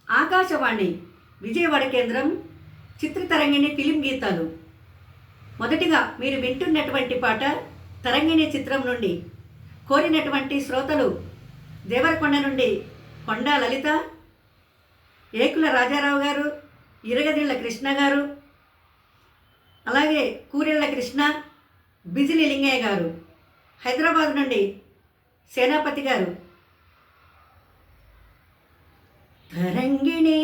ఆకాశవాణి విజయవాడ కేంద్రం చిత్రతరంగిణి ఫిలిం గీతాలు. మొదటిగా మీరు వింటున్నటువంటి పాట తరంగిణి చిత్రం నుండి. కోరినటువంటి శ్రోతలు దేవరకొండ నుండి కొండా లలిత, ఏకుల రాజారావు గారు, ఇరగదిళ్ళ కృష్ణ గారు, అలాగే కూరెళ్ళ కృష్ణ, బిజిలి లింగయ్య గారు. హైదరాబాద్ నుండి సేనాపతి గారు. తరంగిణి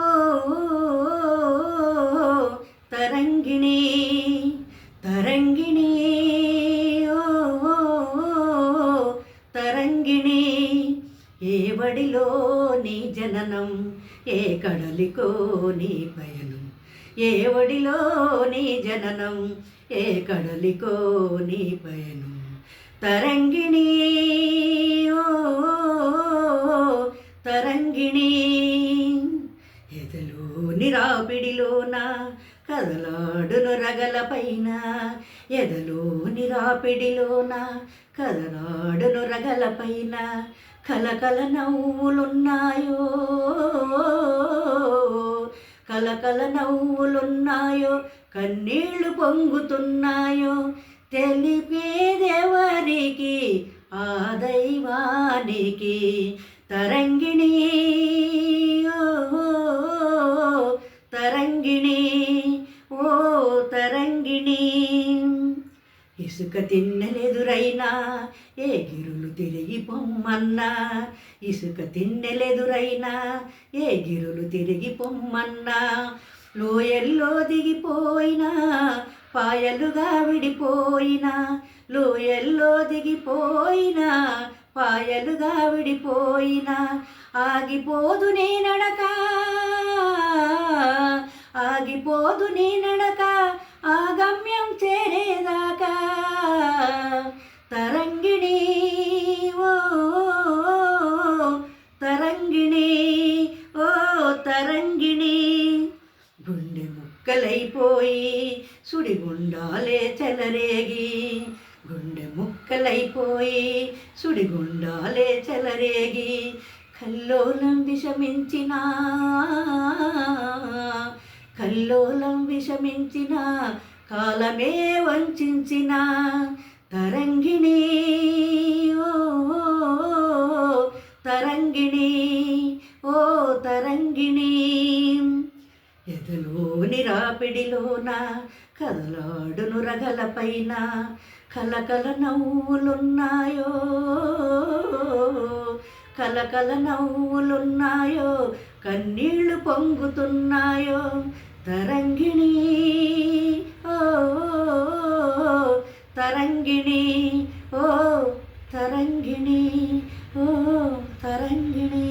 ఓ తరంగిణి తరంగిణి ఓ తరంగిణి, ఏ వడిలో నీ జననం, ఏ కడలికో నీ పయనం, ఏ వడిలో నీ జననం, ఏ కడలికో నీ పయనం. తరంగిణి ఓ తరంగిణి, ఎదలోని రాపిడిలోన కదలాడును రగలపైన, ఎదలోని రాపిడిలోన కదలాడును రగలపైన, కలకల నవ్వులున్నాయో, కలకల నవ్వులున్నాయో, కన్నీళ్లు పొంగుతున్నాయో, తెలిపేదెవరికి ఆ దైవానికి. తరంగిణి ఓ తరంగిణి ఓ తరంగిణి, ఇసుక తిన్నెలెదురైనా ఏ గిరులు తిరిగి పొమ్మన్నా, ఇసుక తిన్నెలెదురైనా ఏ గిరులు తిరిగి పొమ్మన్నా, లోయల్లో దిగిపోయినా పాయలుగా విడిపోయినా, లోయల్లో దిగిపోయినా పాయలుగా విడిపోయినా, ఆగిపోదు నీ నడక, ఆగిపోదు నీ నడక, ఆ గమ్యం చేరేదాకా. తరంగిణి ఓ తరంగిణి ఓ తరంగిణి, గుండె ముక్కలైపోయి సుడిగుండాలే చెలరేగి, గుండె ముక్కలైపోయి సుడిగుండాలే చెలరేగి, కల్లోలం విషమించిన, కల్లోలం విషమించిన, కాలమే వంచిన. తరంగిణి ఓ తరంగిణి ఓ తరంగిణి, ఎదలోని రాపిడిలోన కదలాడును రగలపైన, కలకల నవ్వులున్నాయో, కలకల నవ్వులున్నాయో, కన్నీళ్లు పొంగుతున్నాయో. తరంగిణి ఓ తరంగిణి ఓ తరంగిణి ఓ తరంగిణి.